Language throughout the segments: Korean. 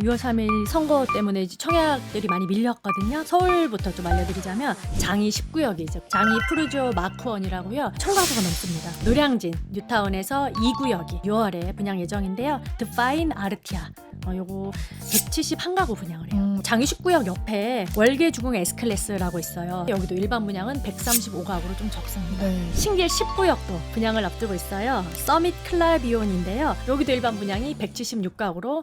6월 3일 선거 때문에 이제 청약들이 많이 밀렸거든요. 서울부터 좀 알려드리자면 장이 19역이죠. 장이 푸르지오 마크원이라고요. 1000가구가 넘습니다. 노량진, 뉴타운에서 2구역이 6월에 분양 예정인데요. 드파인 아르티아. 요거 171가구 분양을 해요. 장이 19역 옆에 월계주공 S클래스라고 있어요. 여기도 일반 분양은 135가구로 좀 적습니다. 네. 신길 19역도 분양을 앞두고 있어요. 서밋 클라비온인데요. 여기도 일반 분양이 176가구로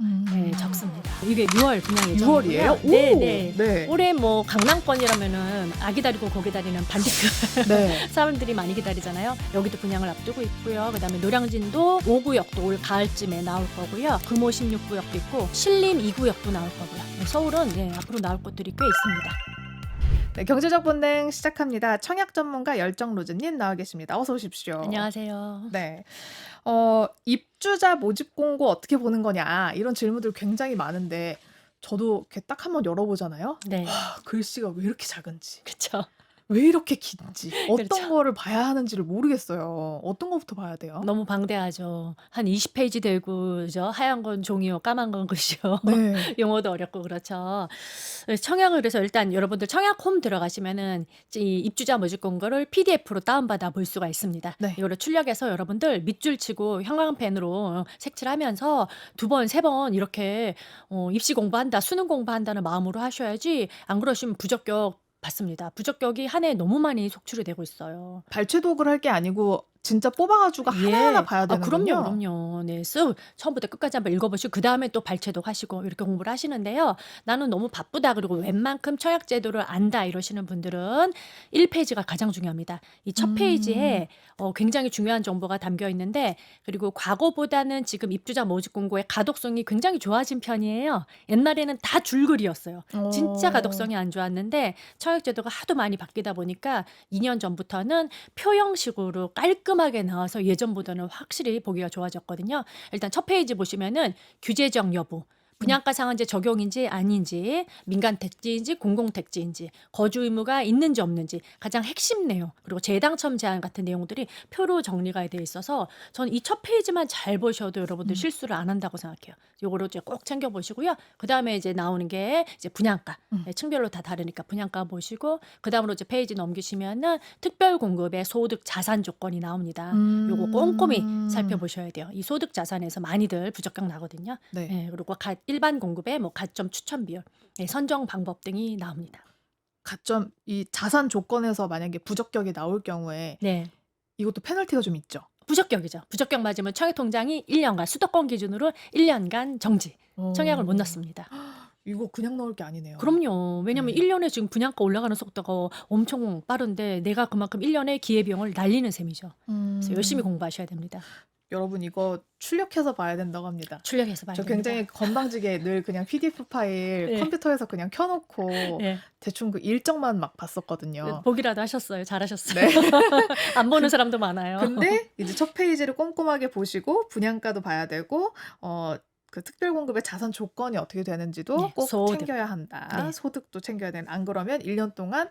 적습니다. 이게 6월 분양 예정이고요. 6월이에요? 네. 네. 올해 뭐 강남권이라면은 아기 다리고 고기 다리는 반대급 네. 사람들이 많이 기다리잖아요. 여기도 분양을 앞두고 있고요. 그다음에 노량진도 5구역도 올 가을쯤에 나올 거고요. 금호 16구역도 있고 신림 2구역도 나올 거고요. 서울은 앞으로 나올 곳들이 꽤 있습니다. 네, 경제적 본능 시작합니다. 청약 전문가 열정로즈님 나와 계십니다. 어서 오십시오. 안녕하세요. 네. 입주자 모집 공고 어떻게 보는 거냐 이런 질문들 굉장히 많은데 저도 이렇게 딱 한번 열어보잖아요. 네. 글씨가 왜 이렇게 작은지, 그렇죠. 왜 이렇게 긴지, 어떤 그렇죠. 거를 봐야 하는지를 모르겠어요. 어떤 거부터 봐야 돼요? 너무 방대하죠. 한 20페이지 되고죠. 하얀 건 종이요, 까만 건 글씨요. 네. 용어도 어렵고 그렇죠. 청약을 그래서 일단 여러분들 청약홈 들어가시면은 이 입주자 모집 공고를 PDF로 다운받아 볼 수가 있습니다. 네. 이거를 출력해서 여러분들 밑줄 치고 형광펜으로 색칠하면서 2번, 3번 이렇게 입시 공부한다, 수능 공부한다는 마음으로 하셔야지 안 그러시면 부적격 받습니다. 부적격이 한 해에 너무 많이 속출이 되고 있어요. 발췌독을 할 게 아니고 진짜 뽑아가지고 하나하나 봐야 되는군요. 그럼요. 네, 쓱 처음부터 끝까지 한번 읽어보시고 그 다음에 또 발췌독 하시고 이렇게 공부를 하시는데요. 나는 너무 바쁘다 그리고 웬만큼 청약 제도를 안다 이러시는 분들은 1페이지가 가장 중요합니다. 이 첫 페이지에 굉장히 중요한 정보가 담겨 있는데 그리고 과거보다는 지금 입주자 모집 공고의 가독성이 굉장히 좋아진 편이에요. 옛날에는 다 줄글이었어요. 진짜 가독성이 안 좋았는데 청약 제도가 하도 많이 바뀌다 보니까 2년 전부터는 표형식으로 깔끔하게 나와서 예전보다는 확실히 보기가 좋아졌거든요. 일단 첫 페이지 보시면은 규제적 여부, 분양가 상한제 적용인지 아닌지, 민간 택지인지 공공 택지인지, 거주 의무가 있는지 없는지 가장 핵심 내용 그리고 재당첨 제한 같은 내용들이 표로 정리가 돼 있어서 저는 이 첫 페이지만 잘 보셔도 여러분들 실수를 안 한다고 생각해요. 요거를 이제 꼭 챙겨 보시고요. 그 다음에 이제 나오는 게 이제 분양가, 층별로 다 다르니까 분양가 보시고 그 다음으로 이제 페이지 넘기시면은 특별 공급의 소득 자산 조건이 나옵니다. 요거 꼼꼼히 살펴보셔야 돼요. 이 소득 자산에서 많이들 부적격 나거든요. 네. 그리고 일반 공급의 뭐 가점 추천 비율, 선정 방법 등이 나옵니다. 가점 이 자산 조건에서 만약에 부적격이 나올 경우에 네. 이것도 페널티가 좀 있죠. 부적격이죠. 부적격 맞으면 청약통장이 1년간 수도권 기준으로 1년간 정지, 청약을 못 넣습니다. 이거 그냥 넣을 게 아니네요. 그럼요. 왜냐면 네. 1년에 지금 분양가 올라가는 속도가 엄청 빠른데 내가 그만큼 1년에 기회비용을 날리는 셈이죠. 그래서 열심히 공부하셔야 됩니다. 여러분 이거 출력해서 봐야 된다고 합니다. 출력해서 봐야 저 됩니다. 굉장히 건방지게 늘 그냥 PDF 파일 네. 컴퓨터에서 그냥 켜놓고 네. 대충 그 일정만 막 봤었거든요. 보기라도 하셨어요. 잘하셨어요. 네. 안 보는 사람도 많아요. 근데 이제 첫 페이지를 꼼꼼하게 보시고 분양가도 봐야 되고 그 특별 공급의 자산 조건이 어떻게 되는지도 네, 꼭 소득. 챙겨야 한다. 네. 소득도 챙겨야 되는. 안 그러면 1년 동안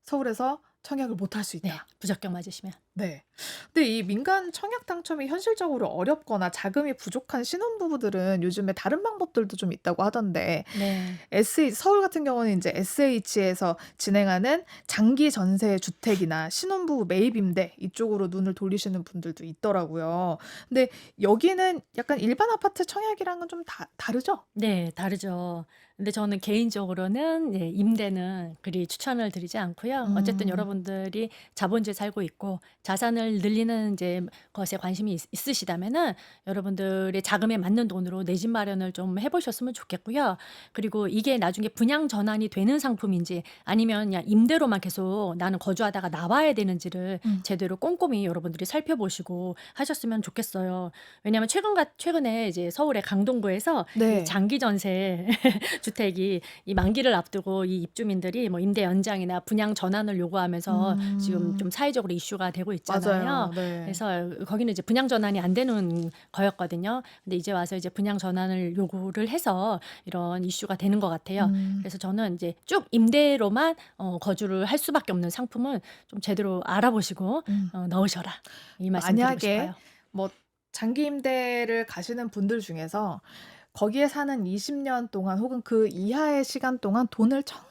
서울에서 청약을 못 할 수 네, 있다. 부적격 맞으시면. 네. 근데 이 민간 청약 당첨이 현실적으로 어렵거나 자금이 부족한 신혼부부들은 요즘에 다른 방법들도 좀 있다고 하던데 네. 서울 같은 경우는 이제 SH에서 진행하는 장기 전세 주택이나 신혼부부 매입 임대 이쪽으로 눈을 돌리시는 분들도 있더라고요. 근데 여기는 약간 일반 아파트 청약이랑은 좀 다르죠? 네, 다르죠. 근데 저는 개인적으로는 임대는 그리 추천을 드리지 않고요. 어쨌든 여러분들이 자본주의에 살고 있고 자산을 늘리는 이제 것에 관심이 있으시다면은 여러분들의 자금에 맞는 돈으로 내 집 마련을 좀 해보셨으면 좋겠고요. 그리고 이게 나중에 분양 전환이 되는 상품인지 아니면 그냥 임대로만 계속 나는 거주하다가 나와야 되는지를 제대로 꼼꼼히 여러분들이 살펴보시고 하셨으면 좋겠어요. 왜냐하면 최근에 이제 서울의 강동구에서 네. 이 장기 전세 주택이 이 만기를 앞두고 이 입주민들이 뭐 임대 연장이나 분양 전환을 요구하면서 지금 좀 사회적으로 이슈가 되고 있잖아요. 맞아요. 네. 그래서 거기는 이제 분양 전환이 안 되는 거였거든요. 근데 이제 와서 이제 분양 전환을 요구를 해서 이런 이슈가 되는 것 같아요. 그래서 저는 이제 쭉 임대로만 거주를 할 수밖에 없는 상품은 좀 제대로 알아보시고 넣으셔라. 이 말씀 드리고 만약에 싶어요. 뭐 장기 임대를 가시는 분들 중에서 거기에 사는 20년 동안 혹은 그 이하의 시간 동안 돈을 정말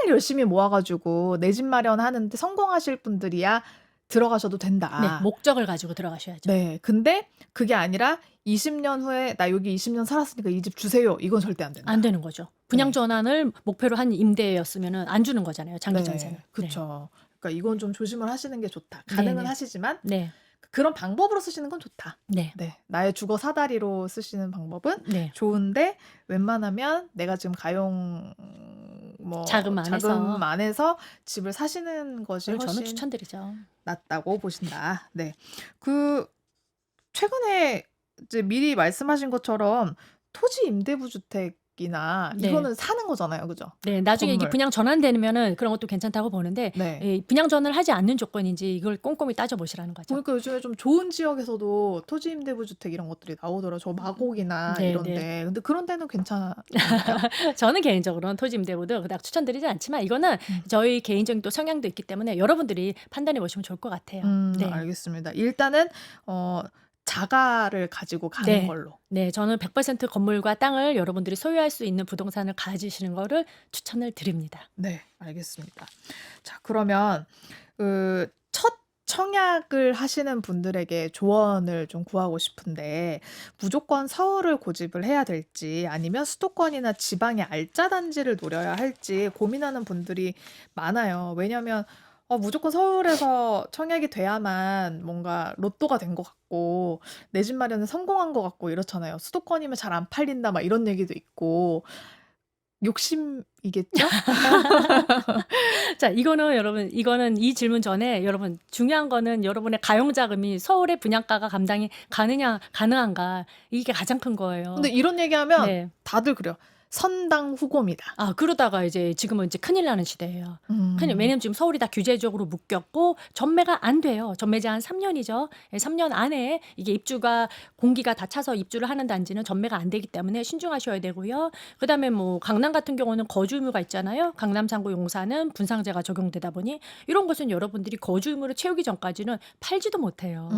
열심히 모아가지고 내 집 마련하는데 성공하실 분들이야 들어가셔도 네. 된다. 목적을 가지고 들어가셔야죠. 네. 근데 그게 아니라 20년 후에 나 여기 20년 살았으니까 이 집 주세요. 이건 절대 안 안 된다. 되는 거죠. 분양 네. 전환을 목표로 한 임대였으면은 안 주는 거잖아요. 장기 전세는. 네. 네. 그쵸. 그러니까 이건 좀 조심을 하시는 게 좋다. 네, 가능은 네. 하시지만 네. 그런 방법으로 쓰시는 건 좋다. 네. 네. 나의 주거 사다리로 쓰시는 방법은 네. 좋은데 웬만하면 내가 지금 가용 뭐 자금 안에서 자금 안에서 집을 사시는 것이 그걸 저는 훨씬 추천드리죠. 낫다고 보신다. 네. 그 최근에 이제 미리 말씀하신 것처럼 토지 임대부 주택이나 네. 이거는 사는 거잖아요. 그죠? 네. 나중에 이게 건물. 분양 전환되면은 그런 것도 괜찮다고 보는데 네. 예, 분양 전환을 하지 않는 조건인지 이걸 꼼꼼히 따져보시라는 거죠. 그러니까 요즘에 좀 좋은 지역에서도 토지 임대부 주택 이런 것들이 나오더라고요. 저 마곡이나 네, 이런 네. 데. 근데 그런 데는 괜찮은가요? 저는 개인적으로는 토지 임대부도 그닥 추천드리지 않지만 이거는 저희 개인적인 또 성향도 있기 때문에 여러분들이 판단해 보시면 좋을 것 같아요. 네. 알겠습니다. 일단은 자가를 가지고 가는 네. 걸로. 네. 저는 100% 건물과 땅을 여러분들이 소유할 수 있는 부동산을 가지시는 거를 추천을 드립니다. 네, 알겠습니다. 자, 그러면 첫 청약을 하시는 분들에게 조언을 좀 구하고 싶은데 무조건 서울을 고집을 해야 될지 아니면 수도권이나 지방의 알짜 단지를 노려야 할지 고민하는 분들이 많아요. 왜냐면 무조건 서울에서 청약이 돼야만 뭔가 로또가 된 것 같고 내 집 마련에 성공한 것 같고 이렇잖아요. 수도권이면 잘 안 팔린다 막 이런 얘기도 있고 욕심이겠죠? 자, 이거는 이 질문 전에 여러분 중요한 거는 여러분의 가용 자금이 서울의 분양가가 감당이 가능한가 이게 가장 큰 거예요. 근데 이런 얘기하면 네. 다들 그래요. 선당 후곰이다. 아, 그러다가 이제 지금은 이제 큰일 나는 시대예요. 왜냐면 지금 서울이 다 규제적으로 묶였고 전매가 안 돼요. 전매 제한 3년이죠. 3년 안에 이게 입주가 공기가 다 차서 입주를 하는 단지는 전매가 안 되기 때문에 신중하셔야 되고요. 그다음에 뭐 강남 같은 경우는 거주 의무가 있잖아요. 강남 상구 용사는 분상제가 적용되다 보니 이런 것은 여러분들이 거주 의무를 채우기 전까지는 팔지도 못해요.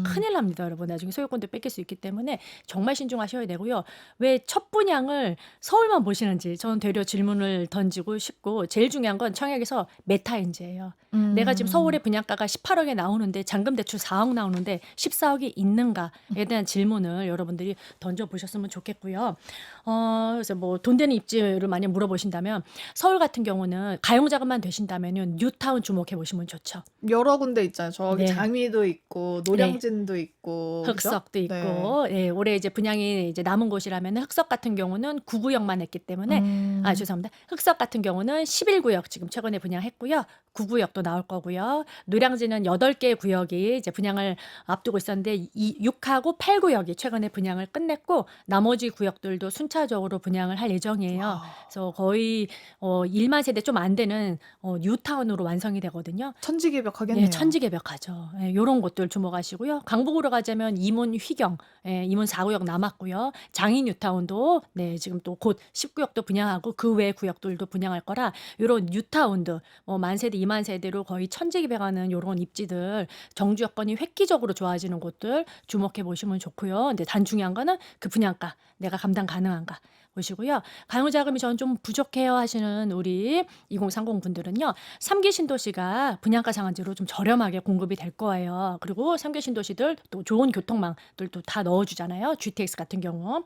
큰일 납니다, 여러분. 나중에 소유권도 뺏길 수 있기 때문에 정말 신중하셔야 되고요. 왜 첫 분양을 서울만 보시는지 저는 되려 질문을 던지고 싶고 제일 중요한 건 청약에서 메타인지예요. 내가 지금 서울의 분양가가 18억에 나오는데 잔금 대출 4억 나오는데 14억이 있는가에 대한 질문을 여러분들이 던져보셨으면 좋겠고요. 그래서 뭐 돈 되는 입지를 만약 물어보신다면 서울 같은 경우는 가용자금만 되신다면은 뉴타운 주목해 보시면 좋죠. 여러 군데 있잖아요. 저기 네. 장위도 있고 노량진도 있고 그죠? 흑석도 네. 있고 올해 이제 분양이 이제 남은 곳이라면 흑석 같은 경우는 9구역만 했기 때문에 죄송합니다. 흑석 같은 경우는 11구역 지금 최근에 분양했고요. 9구역도 나올 거고요. 노량진은 8개 구역이 이제 분양을 앞두고 있었는데 6하고 8구역이 최근에 분양을 끝냈고 나머지 구역들도 순차적으로 분양을 할 예정이에요. 와. 그래서 거의 1만 세대 좀 안 되는 뉴타운으로 완성이 되거든요. 천지개벽하겠네요. 네, 천지개벽하죠. 요런 곳들 주목하시고요. 강북으로 가자면 이문 휘경, 이문 4구역 남았고요. 장인 뉴타운도 지금 또 곧 10구역도 분양하고 그 외 구역들도 분양할 거라 요런 뉴타운도 뭐 만세대, 2만 세대로 거의 천지개벽하는 요런 입지들 정주 여건이 획기적으로 좋아지는 곳들 주목해 보시면 좋고요. 근데 단 중요한 거는 그 분양가 내가 감당 가능한가 보시고요. 가용자금이 저는 좀 부족해요 하시는 우리 2030 분들은요. 3기 신도시가 분양가 상한제로 좀 저렴하게 공급이 될 거예요. 그리고 3기 신도시들 또 좋은 교통망들도 다 넣어주잖아요. GTX 같은 경우.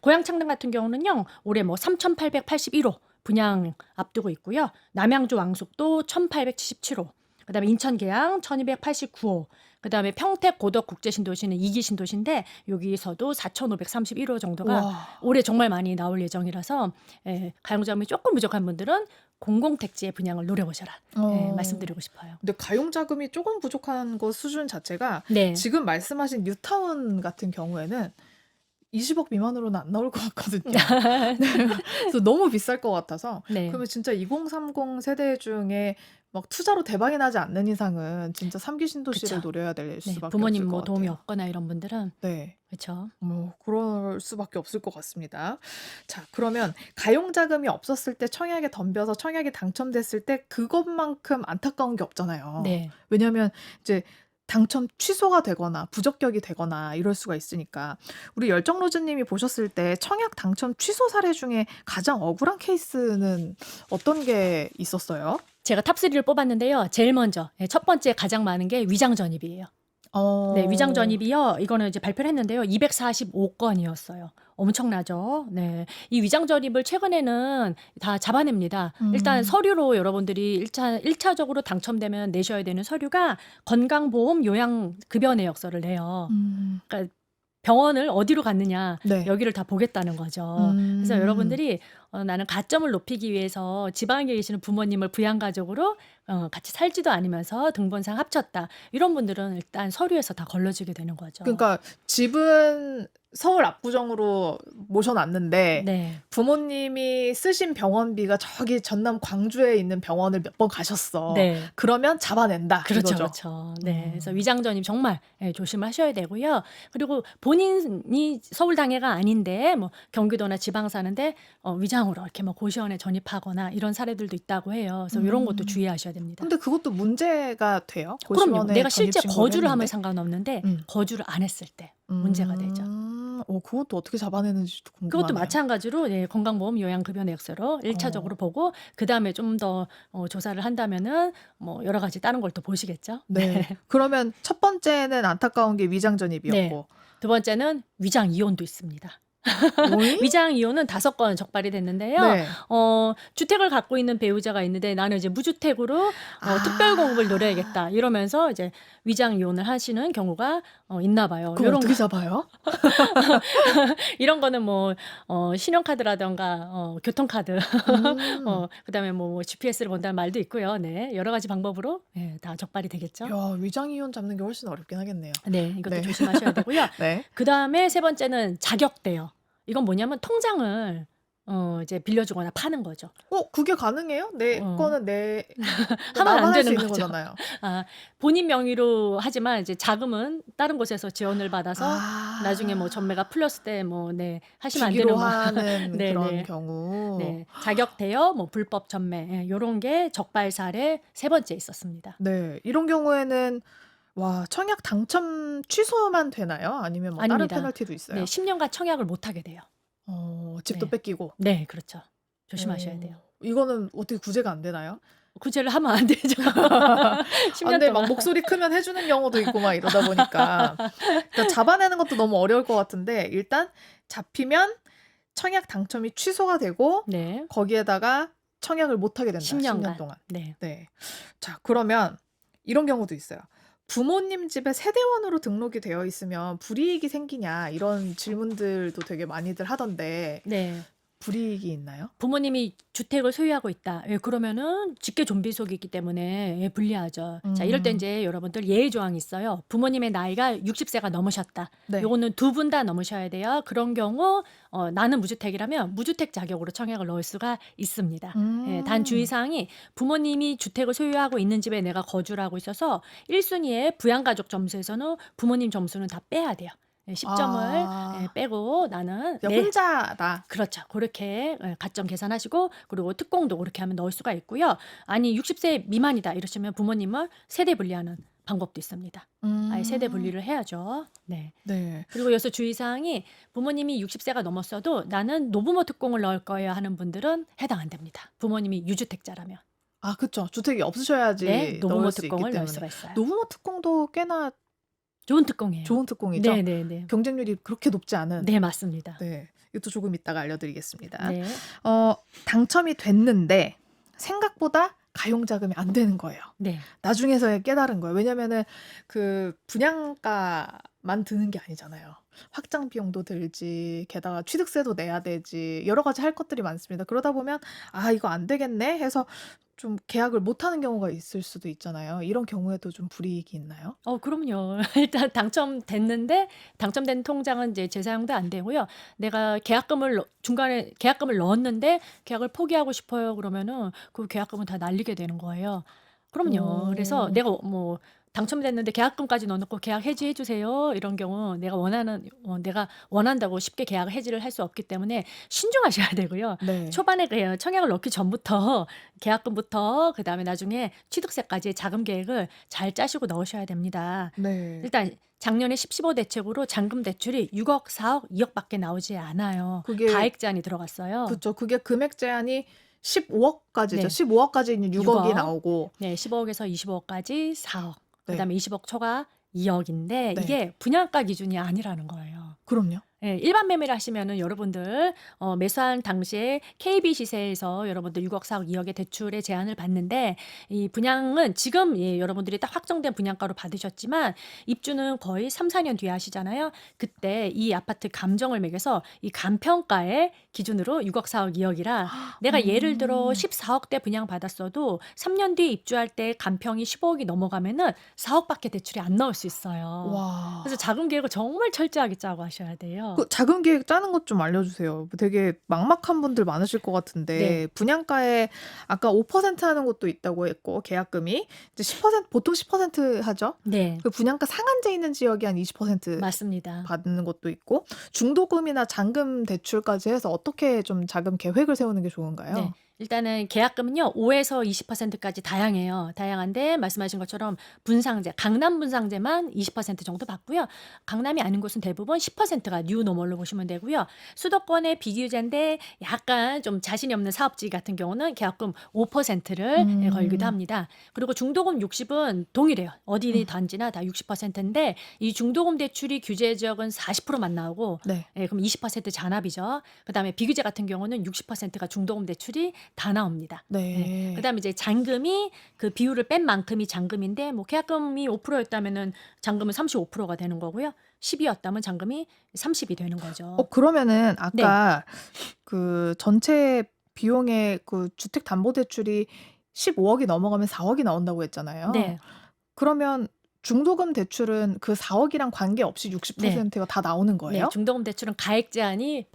고양 창릉 같은 경우는요. 올해 뭐 3,881호 분양 앞두고 있고요. 남양주 왕숙도 1,877호. 그다음에 인천 계양 1,289호. 그다음에 평택 고덕 국제신도시는 2기 신도시인데 여기서도 4,531호 정도가 와. 올해 정말 많이 나올 예정이라서 가용자금이 조금 부족한 분들은 공공택지의 분양을 노려보셔라 말씀드리고 싶어요. 근데 가용자금이 조금 부족한 거 수준 자체가 네. 지금 말씀하신 뉴타운 같은 경우에는 20억 미만으로는 안 나올 것 같거든요. 그래서 너무 비쌀 것 같아서 네. 그러면 진짜 2030 세대 중에 막 투자로 대박이 나지 않는 이상은 진짜 3기 신도시를 그쵸. 노려야 될 네, 수밖에 부모님 없을 뭐 것 도움이 같아요. 없거나 이런 분들은 네. 그렇죠. 그럴 수밖에 없을 것 같습니다. 자, 그러면 가용자금이 없었을 때 청약에 덤벼서 청약이 당첨됐을 때 그것만큼 안타까운 게 없잖아요. 네. 왜냐하면 이제 당첨 취소가 되거나 부적격이 되거나 이럴 수가 있으니까 우리 열정로즈님이 보셨을 때 청약 당첨 취소 사례 중에 가장 억울한 케이스는 어떤 게 있었어요? 제가 탑3를 뽑았는데요. 제일 먼저 첫 번째 가장 많은 게 위장 전입이에요. 네, 위장 어. 전입이요. 이거는 이제 발표를 했는데요. 245건이었어요. 엄청나죠. 네. 이 위장 전입을 최근에는 다 잡아냅니다. 일단 음. 서류로 여러분들이 1차적으로 당첨되면 내셔야 되는 서류가 건강보험 요양급여 내역서를 내요. 음. 그러니까 병원을 어디로 갔느냐 네. 여기를 다 보겠다는 거죠. 그래서 음. 여러분들이 나는 가점을 높이기 위해서 지방에 계시는 부모님을 부양가족으로 같이 살지도 않으면서 등본상 합쳤다. 이런 분들은 일단 서류에서 다 걸러지게 되는 거죠. 그러니까 집은 서울 압구정으로 모셔놨는데 네. 부모님이 쓰신 병원비가 저기 전남 광주에 있는 병원을 몇 번 가셨어. 네. 그러면 잡아낸다. 그렇죠, 이거죠. 그렇죠. 네. 그래서 위장 전입 정말 조심하셔야 되고요. 그리고 본인이 서울 당해가 아닌데 뭐 경기도나 지방 사는데 위장으로 이렇게 뭐 고시원에 전입하거나 이런 사례들도 있다고 해요. 그래서 이런 것도 주의하셔야 됩니다. 근데 그것도 문제가 돼요? 그럼요. 고시원에 내가 실제 전입 신고를 거주를 하면 했는데? 상관없는데 음. 거주를 안 했을 때 문제가 되죠. 그것도 어떻게 잡아내는지도 궁금하네요. 그것도 마찬가지로 건강보험 요양급여 내역서로 1차적으로 보고 그다음에 좀 더 조사를 한다면은 뭐 여러 가지 다른 걸 또 보시겠죠. 네. 그러면 첫 번째는 안타까운 게 위장 전입이었고. 네. 두 번째는 위장 이혼도 있습니다. 오이? 위장 이혼은 5건 적발이 됐는데요. 네. 주택을 갖고 있는 배우자가 있는데 나는 이제 무주택으로 특별 공급을 노려야겠다 이러면서 이제 위장 이혼을 하시는 경우가 있나 봐요. 그거 요런 어떻게 잡아요? 이런 거는 뭐 신용카드라던가 교통카드 그다음에 뭐 GPS를 본다는 말도 있고요. 네. 여러 가지 방법으로 다 적발이 되겠죠. 야, 위장 이혼 잡는 게 훨씬 어렵긴 하겠네요. 네. 이것도 네. 조심하셔야 되고요. 네. 그다음에 세 번째는 자격대여. 이건 뭐냐면 통장을 이제 빌려주거나 파는 거죠. 그게 가능해요? 내 거는 내 하면 안 나만 할 수 되는 있는 거죠. 거잖아요. 본인 명의로 하지만 이제 자금은 다른 곳에서 지원을 받아서 나중에 뭐 전매가 풀렸을 때 뭐 하시면 안 되는 주기로 거. 하는 네, 그런 네. 경우. 네. 자격 대여, 뭐 불법 전매 요런 게 적발 사례 세 번째 있었습니다. 네. 이런 경우에는 청약 당첨 취소만 되나요? 아니면 뭐 다른 아닙니다. 페널티도 있어요? 네. 10년간 청약을 못 하게 돼요. 집도 네. 뺏기고. 네, 그렇죠. 조심하셔야 돼요. 이거는 어떻게 구제가 안 되나요? 구제를 하면 안 되죠. 10년 근데 동안. 막 목소리 크면 해주는 경우도 있고 막 이러다 보니까 그러니까 잡아내는 것도 너무 어려울 것 같은데 일단 잡히면 청약 당첨이 취소가 되고 네. 거기에다가 청약을 못 하게 된다. 10년 10년간. 동안. 네. 네. 자, 그러면 이런 경우도 있어요. 부모님 집에 세대원으로 등록이 되어 있으면 불이익이 생기냐 이런 질문들도 되게 많이들 하던데 네. 불이익이 있나요? 부모님이 주택을 소유하고 있다. 그러면은 직계 좀비속이 있기 때문에 불리하죠. 자, 이럴 때 이제 여러분들 예외 조항이 있어요. 부모님의 나이가 60세가 넘으셨다. 네. 요거는 두 분 다 넘으셔야 돼요. 그런 경우 나는 무주택이라면 무주택 자격으로 청약을 넣을 수가 있습니다. 단 주의사항이 부모님이 주택을 소유하고 있는 집에 내가 거주를 하고 있어서 1순위의 부양가족 점수에서는 부모님 점수는 다 빼야 돼요. 10점을 빼고 나는 혼자다. 그렇죠. 그렇게 가점 계산하시고 그리고 특공도 그렇게 하면 넣을 수가 있고요. 아니 60세 미만이다 이러시면 부모님을 세대 분리하는 방법도 있습니다. 아예 세대 분리를 해야죠. 네. 네. 그리고 여기서 주의사항이 부모님이 60세가 넘었어도 나는 노부모 특공을 넣을 거예요 하는 분들은 해당 안 됩니다. 부모님이 유주택자라면. 그렇죠. 주택이 없으셔야지 네, 노부모 넣을 수 있기 특공을 넣을 때문에. 수가 있어요. 노부모 특공도 꽤나 좋은 특공이에요. 좋은 특공이죠. 네네네. 경쟁률이 그렇게 높지 않은. 네, 맞습니다. 네. 이것도 조금 이따가 알려드리겠습니다. 네. 당첨이 됐는데 생각보다 가용자금이 안 되는 거예요. 네. 나중에서야 깨달은 거예요. 왜냐면은 그 분양가만 드는 게 아니잖아요. 확장 비용도 들지, 게다가 취득세도 내야 되지, 여러 가지 할 것들이 많습니다. 그러다 보면 이거 안 되겠네 해서 좀 계약을 못 하는 경우가 있을 수도 있잖아요. 이런 경우에도 좀 불이익이 있나요? 그럼요. 일단 당첨됐는데 당첨된 통장은 이제 재사용도 안 되고요. 내가 중간에 계약금을 넣었는데 계약을 포기하고 싶어요. 그러면은 그 계약금은 다 날리게 되는 거예요. 그럼요. 그래서 내가 뭐 당첨됐는데 계약금까지 넣어놓고 계약 해지해 주세요. 이런 경우 내가 원한다고 쉽게 계약 해지를 할 수 없기 때문에 신중하셔야 되고요. 네. 초반에 그 청약을 넣기 전부터 계약금부터 그다음에 나중에 취득세까지 자금 계획을 잘 짜시고 넣으셔야 됩니다. 네. 일단 작년에 10.15 대책으로 잔금 대출이 6억, 4억, 2억밖에 나오지 않아요. 그게 가액 제한이 들어갔어요. 그쵸. 그게 금액 제한이 15억까지죠. 네. 15억까지는 6억이 6억, 나오고. 네, 15억에서 25억까지 4억, 네. 그다음에 20억 초과 2억인데 네. 이게 분양가 기준이 아니라는 거예요. 그럼요. 예, 일반 매매를 하시면은 여러분들 매수한 당시에 KB 시세에서 여러분들 6억, 4억, 2억의 대출의 제한을 받는데 이 분양은 지금 여러분들이 딱 확정된 분양가로 받으셨지만 입주는 거의 3, 4년 뒤에 하시잖아요. 그때 이 아파트 감정을 매겨서 이 감평가의 기준으로 6억, 4억, 2억이라 내가 예를 들어 14억대 분양 받았어도 3년 뒤에 입주할 때 감평이 15억이 넘어가면은 4억밖에 대출이 안 나올 수 있어요. 와. 그래서 자금 계획을 정말 철저하게 짜고 하셔야 돼요. 그 자금 계획 짜는 것 좀 알려주세요. 되게 막막한 분들 많으실 것 같은데 네. 분양가에 아까 5% 하는 것도 있다고 했고 계약금이 이제 10% 보통 10% 하죠. 네, 그 분양가 상한제 있는 지역이 한 20% 맞습니다. 받는 것도 있고 중도금이나 잔금 대출까지 해서 어떻게 좀 자금 계획을 세우는 게 좋은가요? 네. 일단은 계약금은요, 5에서 20%까지 다양해요. 다양한데, 말씀하신 것처럼 분상제, 강남 분상제만 20% 정도 받고요. 강남이 아닌 곳은 대부분 10%가 뉴 노멀로 보시면 되고요. 수도권의 비규제인데, 약간 좀 자신이 없는 사업지 같은 경우는 계약금 5%를 걸기도 합니다. 그리고 중도금 60은 동일해요. 어디 단지나 다 60%인데, 이 중도금 대출이 규제 지역은 40%만 나오고, 네. 그럼 20% 잔압이죠. 그 다음에 비규제 같은 경우는 60%가 중도금 대출이 다 나옵니다. 네. 그다음에 이제 잔금이 그 비율을 뺀 만큼이 잔금인데 뭐 계약금이 5%였다면은 잔금은 35%가 되는 거고요. 10이었다면 잔금이 30이 되는 거죠. 그러면은 네. 아까 그 전체 비용의 그 주택담보대출이 15억이 넘어가면 4억이 나온다고 했잖아요. 네. 그러면 중도금 대출은 그 4억이랑 관계없이 네. 60%가 다 나오는 네, 거예요? 중도금 대출은 가액 제한이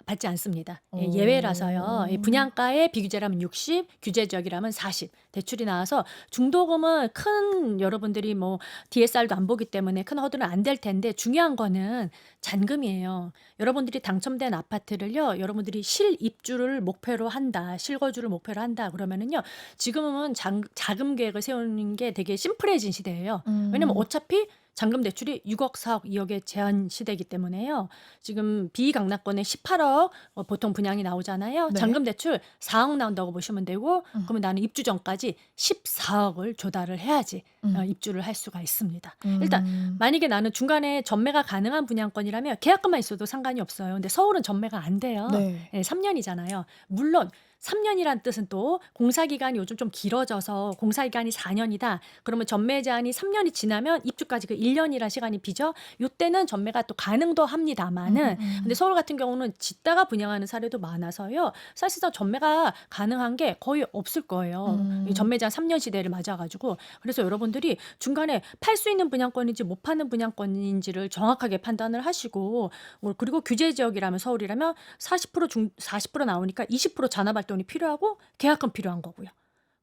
받지 않습니다. 어. 예외라서요. 분양가의 비규제라면 60, 규제 지역이라면 40 대출이 나와서 중도금은 큰 여러분들이 뭐 DSR도 안 보기 때문에 큰 허들은 안 될 텐데 중요한 거는 잔금이에요. 여러분들이 당첨된 아파트를요, 여러분들이 실입주를 목표로 한다, 실거주를 목표로 한다 그러면은요, 지금은 자금 계획을 세우는 게 되게 심플해진 시대예요. 왜냐면 어차피 잔금 대출이 6억, 4억, 2억의 제한 시대이기 때문에요. 지금 비강남권에 18억 보통 분양이 나오잖아요. 네. 잔금 대출 4억 나온다고 보시면 되고, 그러면 나는 입주 전까지 14억을 조달을 해야지 입주를 할 수가 있습니다. 일단 만약에 나는 중간에 전매가 가능한 분양권이라면 계약금만 있어도 상관이 없어요. 근데 서울은 전매가 안 돼요. 네. 3년이잖아요. 물론 3년이란 뜻은 또 공사기간이 요즘 좀 길어져서 공사기간이 4년이다. 그러면 전매 제한이 3년이 지나면 입주까지 그 1년이란 시간이 비죠. 요때는 전매가 또 가능도 합니다만은 근데 서울 같은 경우는 짓다가 분양하는 사례도 많아서요. 사실상 전매가 가능한 게 거의 없을 거예요. 이 전매 제한 3년 시대를 맞아가지고. 그래서 여러분들이 중간에 팔 수 있는 분양권인지 못 파는 분양권인지를 정확하게 판단을 하시고 그리고 규제 지역이라면 서울이라면 40% 나오니까 20% 잔압할 돈이 필요하고 계약금 필요한 거고요.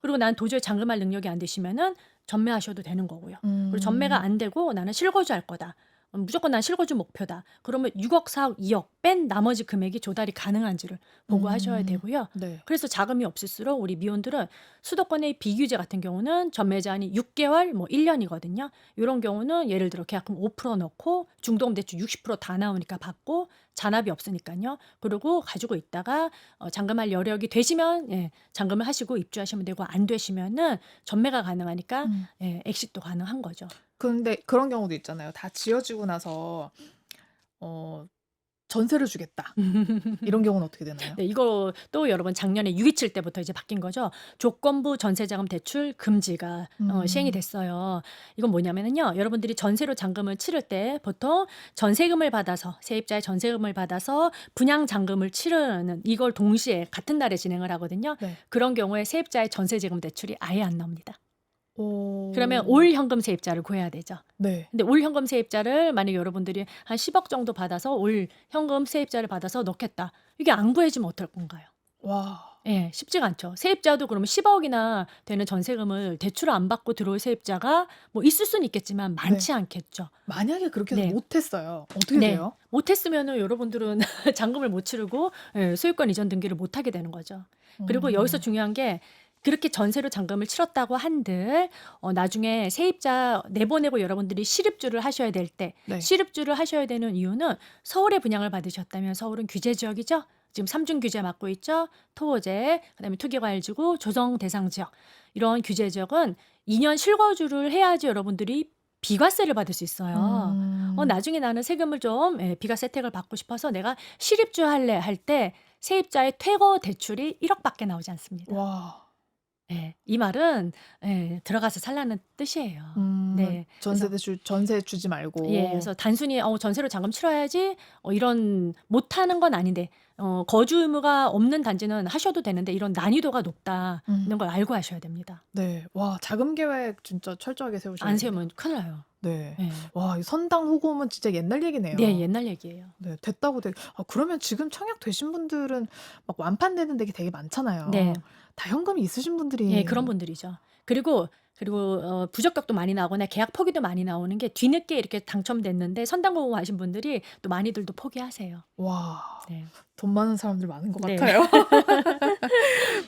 그리고 난 도저히 잔금할 능력이 안 되시면은 전매하셔도 되는 거고요. 그리고 전매가 안 되고 나는 실거주 할 거다. 무조건 난 실거주 목표다. 그러면 6억, 4억, 2억 뺀 나머지 금액이 조달이 가능한지를 보고하셔야 되고요. 네. 그래서 자금이 없을수록 우리 미혼들은 수도권의 비규제 같은 경우는 전매 제한이 6개월, 뭐 1년이거든요. 이런 경우는 예를 들어 계약금 5% 넣고 중도금 대출 60%다 나오니까 받고 잔압이 없으니까요. 그리고 가지고 있다가 잔금할 여력이 되시면 잔금을 하시고 입주하시면 되고 안 되시면은 전매가 가능하니까 엑싯도 가능한 거죠. 근데 그런 경우도 있잖아요. 다 지어지고 나서 전세를 주겠다. 이런 경우는 어떻게 되나요? 네, 이거 또 여러분 작년에 6.27 때부터 이제 바뀐 거죠. 조건부 전세자금 대출 금지가 시행이 됐어요. 이건 뭐냐면은요, 여러분들이 전세로 잔금을 치를 때 보통 전세금을 받아서 세입자의 전세금을 받아서 분양 잔금을 치르는 이걸 동시에 같은 날에 진행을 하거든요. 네. 그런 경우에 세입자의 전세제금 대출이 아예 안 나옵니다. 오. 그러면 올 현금 세입자를 구해야 되죠. 네. 근데 올 현금 세입자를 만약에 여러분들이 한 10억 정도 받아서 올 현금 세입자를 받아서 넣겠다. 이게 안 구해지면 어떨 건가요? 와. 예. 쉽지가 않죠. 세입자도 그러면 10억이나 되는 전세금을 대출을 안 받고 들어올 세입자가 뭐 있을 수는 있겠지만 네. 많지 않겠죠. 만약에 그렇게 해서 네. 못했어요. 어떻게 네. 돼요? 못했으면은 여러분들은 잔금을 못 치르고 예 소유권 이전 등기를 못 하게 되는 거죠. 그리고 여기서 중요한 게 그렇게 전세로 잔금을 치렀다고 한들 나중에 세입자 내보내고 여러분들이 실입주를 하셔야 될 때 네. 실입주를 하셔야 되는 이유는 서울에 분양을 받으셨다면 서울은 규제 지역이죠. 지금 3중 규제 맡고 있죠. 토호제, 그다음에 투기과열지구, 조성 대상 지역. 이런 규제 지역은 2년 실거주를 해야지 여러분들이 비과세를 받을 수 있어요. 나중에 나는 세금을 좀 비과세 혜택을 받고 싶어서 내가 실입주 할래 할 때 세입자의 퇴거 대출이 1억밖에 나오지 않습니다. 와. 예. 이 말은 들어가서 살라는 뜻이에요. 네. 그래서 전세 주지 말고. 예. 그래서 단순히 전세로 잔금 치러야지 이런 못하는 건 아닌데 거주 의무가 없는 단지는 하셔도 되는데 이런 난이도가 높다는 음. 걸 알고 하셔야 됩니다. 네. 와, 자금 계획 진짜 철저하게 안 세우셔야겠네요. 세우면 큰일 나요. 네. 예. 와, 이 선당 후금은 진짜 옛날 얘기네요. 네. 옛날 얘기예요. 네, 됐다고 그러면 지금 청약 되신 분들은 막 완판되는 데가 되게 많잖아요. 네. 다 현금이 있으신 예. 분들이. 그런 분들이죠. 그리고 부적격도 많이 나오거나 계약 포기도 많이 나오는 게 뒤늦게 이렇게 당첨됐는데 선당공고 하신 분들이 또 많이들도 포기하세요. 와, 네. 돈 많은 사람들 많은 것 네. 같아요.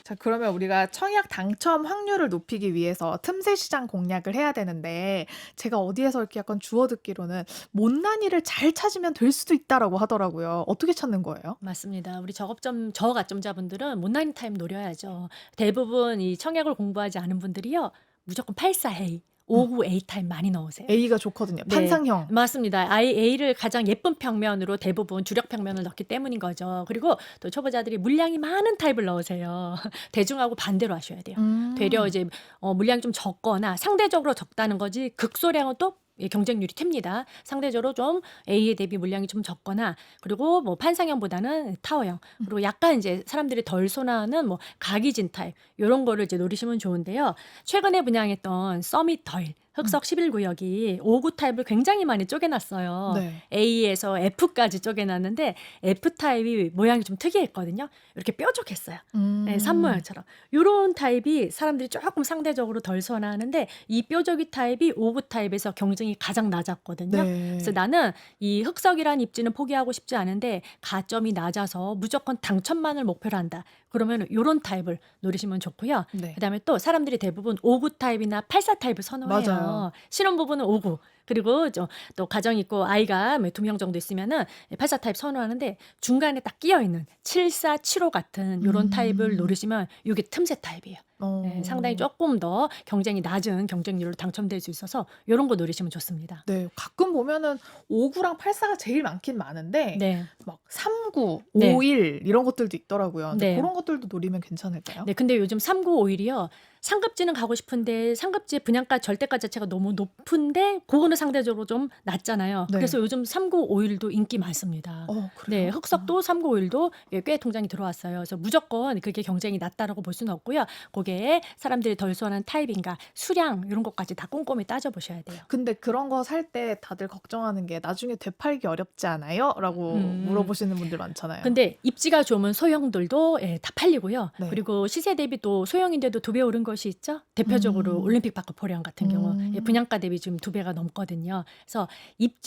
자, 그러면 우리가 청약 당첨 확률을 높이기 위해서 틈새 시장 공략을 해야 되는데 제가 어디에서 이렇게 약간 주워 듣기로는 못난이를 잘 찾으면 될 수도 있다라고 하더라고요. 어떻게 찾는 거예요? 맞습니다. 우리 저가점자분들은 못난이 타임 노려야죠. 대부분 이 청약을 공부하지 않은 분들이요. 무조건 84A, 59A 타임 많이 넣으세요. A가 좋거든요. 네. 판상형. 맞습니다. A를 가장 예쁜 평면으로 대부분 주력 평면을 넣기 때문인 거죠. 그리고 또 초보자들이 물량이 많은 타입을 넣으세요. 대중하고 반대로 하셔야 돼요. 되려 이제 물량이 좀 적거나 상대적으로 적다는 거지 극소량은 또 경쟁률이 튑니다. 상대적으로 좀 A에 대비 물량이 좀 적거나 그리고 뭐 판상형보다는 타워형 그리고 약간 이제 사람들이 덜 선호하는 뭐 각이진 타입 이런 거를 이제 노리시면 좋은데요. 최근에 분양했던 서밋 더일 흑석 11구역이 5구 타입을 굉장히 많이 쪼개놨어요. 네. A에서 F까지 쪼개놨는데 F 타입이 모양이 좀 특이했거든요. 이렇게 뾰족했어요. 네, 산모양처럼. 요런 타입이 사람들이 조금 상대적으로 덜 선호하는데 이 뾰족이 타입이 5구 타입에서 경쟁이 가장 낮았거든요. 네. 그래서 나는 이 흑석이란 입지는 포기하고 싶지 않은데 가점이 낮아서 무조건 당첨만을 목표로 한다. 그러면 요런 타입을 노리시면 좋고요. 네. 그다음에 또 사람들이 대부분 5구 타입이나 84 타입을 선호해요. 맞아요. 신혼부부는 5구. 그리고 또 가정 있고 아이가 2명 정도 있으면은 84 타입 선호하는데 중간에 딱 끼어 있는 74, 75 같은 요런 타입을 노리시면 요게 틈새 타입이에요. 네, 상당히 조금 더 경쟁이 낮은 경쟁률로 당첨될 수 있어서 요런 거 노리시면 좋습니다. 네, 가끔 보면은 5구랑 84가 제일 많긴 많은데 네. 막 39, 네. 51 이런 것들도 있더라고요. 근데 네. 그런 것들도 노리면 괜찮을까요? 네, 근데 요즘 3951이요. 상급지는 가고 싶은데 상급지의 분양가 절대가 자체가 너무 높은데 그거는 상대적으로 좀 낮잖아요. 네. 그래서 요즘 3951도 인기 많습니다. 그래요? 네, 흑석도 3951도 꽤 통장이 들어왔어요. 그래서 무조건 그게 경쟁이 낮다라고 볼 수는 없고요. 거기에 사람들이 덜 선호하는 타입인가, 수량 이런 것까지 다 꼼꼼히 따져보셔야 돼요. 근데 그런 거 살 때 다들 걱정하는 게 나중에 되팔기 어렵지 않아요? 라고 물어보시는 분들 많잖아요. 근데 입지가 좋으면 소형들도 다 팔리고요. 네. 그리고 시세 대비 또 소형인데도 2배 오른 것이 있죠. 대표적으로 올림픽 파크 포령 같은 경우 분양가 대비 지금 2배가 넘거든요. 그래서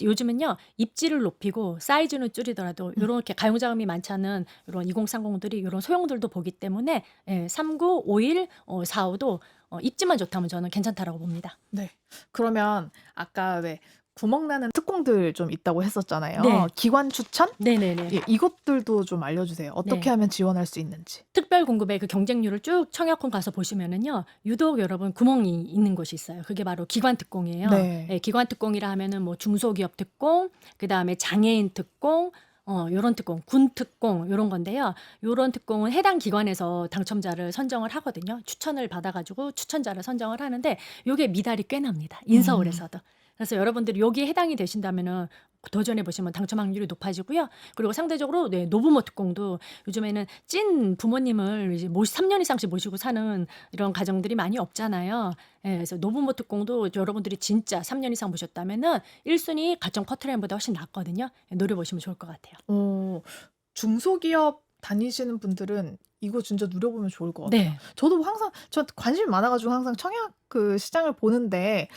요즘은요 입지를 높이고 사이즈는 줄이더라도 이렇게 가용자금이 많지 않은 이런 2030들이 이런 소형들도 보기 때문에 39, 51, 45도 입지만 좋다면 저는 괜찮다라고 봅니다. 네. 그러면 아까 왜 구멍나는 특공들 좀 있다고 했었잖아요. 네. 기관 추천? 네네네. 예, 이것들도 좀 알려주세요. 어떻게 네. 하면 지원할 수 있는지. 특별 공급의 그 경쟁률을 쭉 청약홈 가서 보시면은요, 유독 여러분 구멍이 있는 곳이 있어요. 그게 바로 기관 특공이에요. 네. 예, 기관 특공이라 하면은 뭐 중소기업 특공, 그 다음에 장애인 특공, 요런 특공, 군 특공, 요런 건데요. 요런 특공은 해당 기관에서 당첨자를 선정을 하거든요. 추천을 받아가지고 추천자를 선정을 하는데, 요게 미달이 꽤 납니다. 인서울에서도. 그래서 여러분들이 여기에 해당이 되신다면은 도전해 보시면 당첨 확률이 높아지고요. 그리고 상대적으로 노부모 특공도 요즘에는 찐 부모님을 이제 3년 이상씩 모시고 사는 이런 가정들이 많이 없잖아요. 예, 그래서 노부모 특공도 여러분들이 진짜 3년 이상 모셨다면은 1순위 가점 커트라인보다 훨씬 낫거든요. 예, 노려보시면 좋을 것 같아요. 중소기업 다니시는 분들은 이거 진짜 누려보면 좋을 것 같아요. 네. 저도 항상 저 관심이 많아 가지고 항상 청약 그 시장을 보는데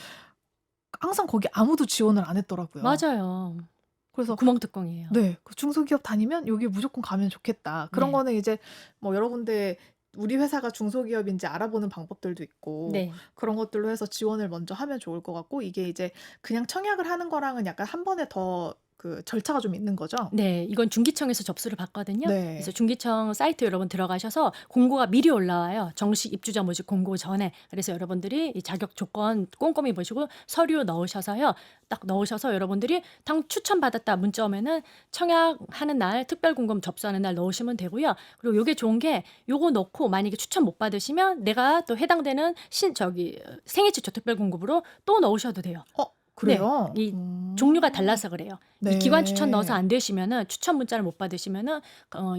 항상 거기 아무도 지원을 안 했더라고요. 맞아요. 그래서 구멍뚜껑이에요. 네. 그 중소기업 다니면 여기 무조건 가면 좋겠다. 그런 네. 거는 이제 뭐 여러 군데 우리 회사가 중소기업인지 알아보는 방법들도 있고 네. 그런 것들로 해서 지원을 먼저 하면 좋을 것 같고 이게 이제 그냥 청약을 하는 거랑은 약간 한 번에 더 그 절차가 좀 있는 거죠? 네. 이건 중기청에서 접수를 받거든요. 그래서 네. 중기청 사이트 여러분 들어가셔서 공고가 미리 올라와요. 정식 입주자 모집 공고 전에. 그래서 여러분들이 이 자격 조건 꼼꼼히 보시고 서류 넣으셔서요. 딱 넣으셔서 여러분들이 당 추천받았다 문자 오면은 청약하는 날 특별 공고 접수하는 날 넣으시면 되고요. 그리고 요게 좋은 게 요거 넣고 만약에 추천 못 받으시면 내가 또 해당되는 생애 최초 특별 공급으로 또 넣으셔도 돼요. 네. 그래요? 이 종류가 달라서 그래요. 이 기관 추천 넣어서 네. 안 되시면은 추천 문자를 못 받으시면은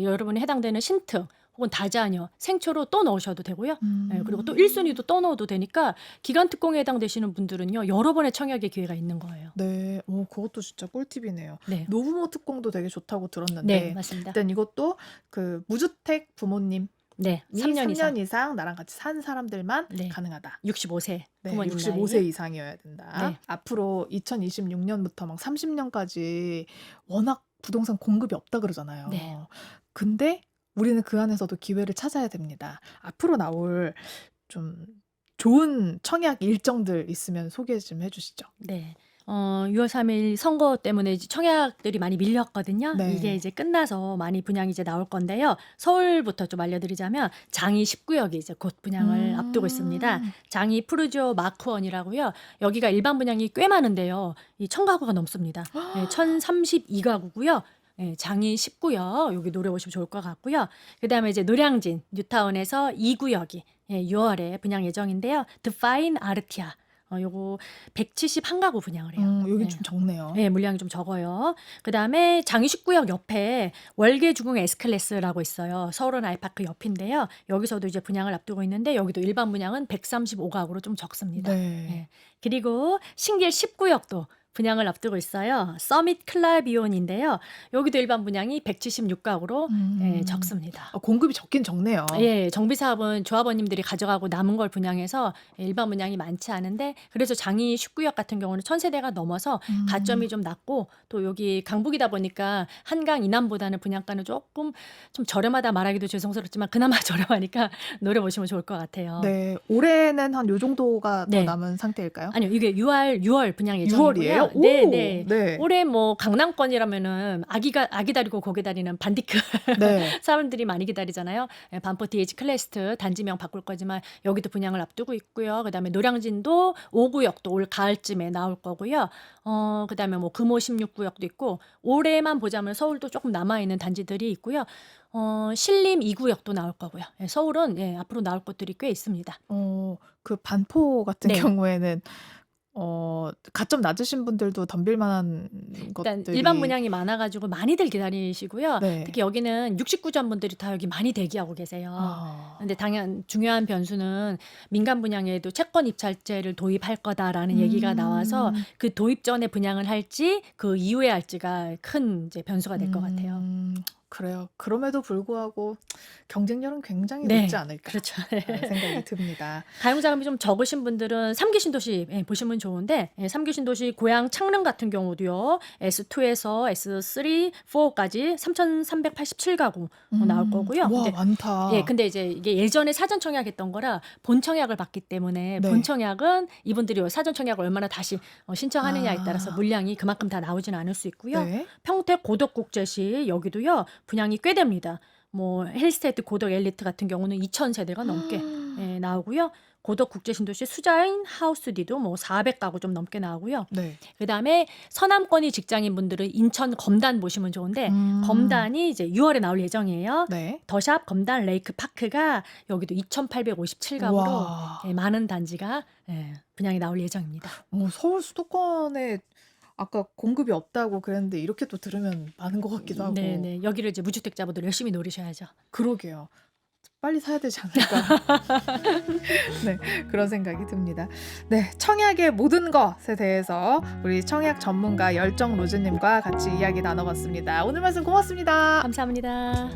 여러분이 해당되는 신특 혹은 다자녀, 생초로 또 넣으셔도 되고요. 예, 그리고 또 1순위도 또 넣어도 되니까 기관 특공에 해당되시는 분들은요. 여러 번의 청약의 기회가 있는 거예요. 네. 그것도 진짜 꿀팁이네요. 네. 노부모 특공도 되게 좋다고 네, 들었는데 맞습니다. 일단 이것도 그 무주택 부모님 네. 이 3년 3년 이상. 이상 나랑 같이 산 사람들만 네. 가능하다. 65세 네, 부모님 65세 나이. 이상이어야 된다. 네. 앞으로 2026년부터 막 30년까지 워낙 부동산 공급이 없다 그러잖아요. 네. 근데 우리는 그 안에서도 기회를 찾아야 됩니다. 앞으로 나올 좀 좋은 청약 일정들 있으면 소개 좀 해주시죠. 네. 6월 3일 선거 때문에 이제 청약들이 많이 밀렸거든요. 네. 이게 이제 끝나서 많이 분양이 이제 나올 건데요. 서울부터 좀 알려드리자면 장이 10구역이 이제 곧 분양을 앞두고 있습니다. 장이 푸르지오 마크원이라고요. 여기가 일반 분양이 꽤 많은데요. 이 1000가구가 넘습니다. 네, 1032가구고요. 예, 장이 10구역 여기 노려보시면 좋을 것 같고요. 그다음에 이제 노량진 뉴타운에서 2구역이 6월에 분양 예정인데요. 드파인 아르티아 요거 171가구 분양을 해요. 여기 네. 좀 적네요. 네, 물량이 좀 적어요. 그다음에 장위 19역 옆에 월계주공 S클래스라고 있어요. 서울은 아이파크 옆인데요. 여기서도 이제 분양을 앞두고 있는데 여기도 일반 분양은 135가구로 좀 적습니다. 네. 네. 그리고 신길 10구역도 분양을 앞두고 있어요. 서밋 클라비온인데요. 여기도 일반 분양이 176가구로 적습니다. 공급이 적긴 적네요. 예, 정비사업은 조합원님들이 가져가고 남은 걸 분양해서 일반 분양이 많지 않은데 그래서 장이 19역 같은 경우는 1000세대가 넘어서 가점이 좀 낮고 또 여기 강북이다 보니까 한강 이남보다는 분양가는 조금 좀 저렴하다 말하기도 죄송스럽지만 그나마 저렴하니까 노려보시면 좋을 것 같아요. 네, 올해는 한 요 정도가 더 네. 남은 상태일까요? 아니요, 이게 6월 분양 예정이고요. 6월이에요? 네, 오, 네. 네. 올해 뭐 강남권이라면은 아기 다리고 고개 다리는 반디크 네. 사람들이 많이 기다리잖아요. 예, 반포 DH 클래스트 단지명 바꿀 거지만 여기도 분양을 앞두고 있고요. 그다음에 노량진도 5구역도 올 가을쯤에 나올 거고요. 그다음에 뭐 금호 16구역도 있고 올해만 보자면 서울도 조금 남아 있는 단지들이 있고요. 신림 2구역도 나올 거고요. 예, 서울은 앞으로 나올 곳들이 꽤 있습니다. 그 반포 같은 네. 경우에는 가점 낮으신 분들도 덤빌 만한 일단 것들이 일반 분양이 많아가지고 많이들 기다리시고요. 네. 특히 여기는 69점 분들이 다 여기 많이 대기하고 계세요. 근데 당연 중요한 변수는 민간 분양에도 채권 입찰제를 도입할 거다라는 얘기가 나와서 그 도입 전에 분양을 할지 그 이후에 할지가 큰 이제 변수가 될 것 같아요. 그래요. 그럼에도 불구하고 경쟁력은 굉장히 네, 높지 않을까 그렇죠. 생각이 듭니다. 가용 자금이 좀 적으신 분들은 3기 신도시 보시면 좋은데 3기 신도시 고양 창릉 같은 경우도요. S2에서 S3, 4까지 3,387가구 나올 거고요. 와, 근데 많다. 근데 이제 이게 예전에 사전 청약했던 거라 본 청약을 받기 때문에 네. 본 청약은 이분들이 사전 청약을 얼마나 다시 신청하느냐에 따라서 물량이 그만큼 다 나오지는 않을 수 있고요. 네. 평택 고덕국제시 여기도요. 분양이 꽤 됩니다. 뭐 헬스테이트 고덕 엘리트 같은 경우는 2,000세대가 넘게 나오고요. 고덕 국제신도시 수자인 하우스디도 뭐 400가구 좀 넘게 나오고요. 네. 그다음에 서남권이 직장인 분들은 인천 검단 보시면 좋은데 검단이 이제 6월에 나올 예정이에요. 네. 더샵 검단 레이크 파크가 여기도 2,857가구로 와. 많은 단지가 분양이 나올 예정입니다. 서울 수도권에 아까 공급이 없다고 그랬는데 이렇게 또 들으면 많은 것 같기도 하고. 네. 여기를 이제 무주택자분들 열심히 노리셔야죠. 그러게요. 빨리 사야 되지 않을까. 네, 그런 생각이 듭니다. 네, 청약의 모든 것에 대해서 우리 청약 전문가 열정 로즈님과 같이 이야기 나눠봤습니다. 오늘 말씀 고맙습니다. 감사합니다.